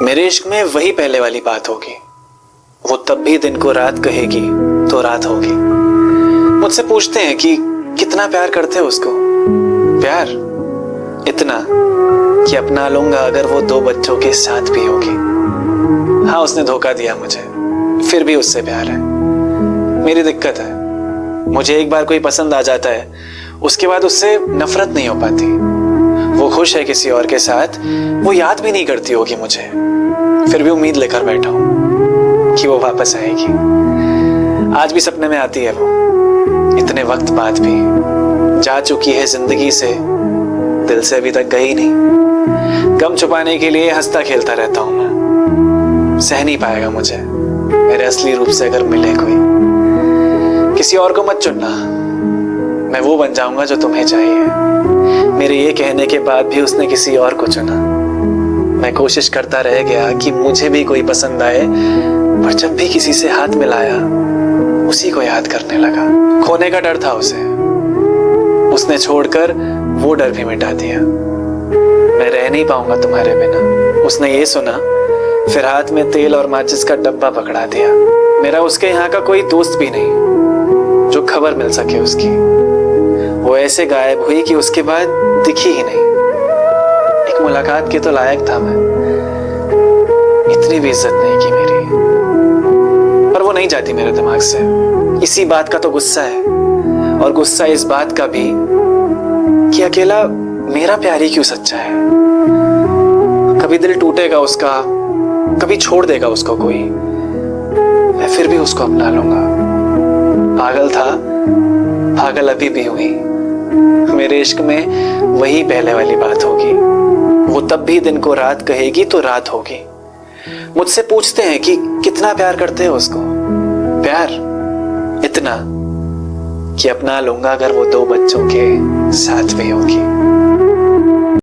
मेरे इश्क में वही पहले वाली बात होगी। वो तब भी दिन को रात कहेगी तो रात होगी। मुझसे पूछते हैं कि कितना प्यार करते हो उसको। प्यार इतना कि अपना लूंगा अगर वो 2 बच्चों के साथ भी होगी। हाँ, उसने धोखा दिया मुझे, फिर भी उससे प्यार है। मेरी दिक्कत है, मुझे एक बार कोई पसंद आ जाता है, उसके बाद उससे नफरत नहीं हो पाती। वो खुश है किसी और के साथ, वो याद भी नहीं करती होगी मुझे, फिर भी उम्मीद लेकर बैठा हूं कि वो वापस आएगी। आज भी सपने में आती है वो, इतने वक्त बाद भी। जा चुकी है जिंदगी से, दिल से अभी तक गई नहीं। गम छुपाने के लिए हंसता खेलता रहता हूं मैं। सह नहीं पाएगा मुझे मेरे असली रूप से अगर मिले कोई। किसी और को मत चुनना, मैं वो बन जाऊंगा जो तुम्हें चाहिए। मेरे ये कहने के बाद भी उसने किसी और को चुना। मैं कोशिश करता रह गया कि मुझे भी कोई पसंद आए, पर जब भी किसी से हाथ मिलाया उसी को याद करने लगा। खोने का डर था उसे, उसने छोड़कर वो डर भी मिटा दिया। मैं रह नहीं पाऊंगा तुम्हारे बिना, उसने ये सुना, फिर हाथ में तेल और माचिस का डब्बा पकड़ा दिया। मेरा उसके यहाँ का कोई दोस्त भी नहीं जो खबर मिल सके उसकी। वो ऐसे गायब हुई कि उसके बाद दिखी ही नहीं। एक मुलाकात के तो लायक था मैं, इतनी भी इज्जत नहीं की मेरी। पर वो नहीं जाती मेरे दिमाग से। इसी बात का तो गुस्सा है, और गुस्सा इस बात का भी कि अकेला मेरा प्यार ही क्यों सच्चा है। कभी दिल टूटेगा उसका, कभी छोड़ देगा उसको कोई, मैं फिर भी उसको अपना लूंगा। पागल था, पागल अभी भी हुई। मेरे इश्क में वही पहले वाली बात होगी। वो तब भी दिन को रात कहेगी तो रात होगी। मुझसे पूछते हैं कि कितना प्यार करते हो उसको। प्यार इतना कि अपना लूंगा अगर वो 2 बच्चों के साथ भी होगी।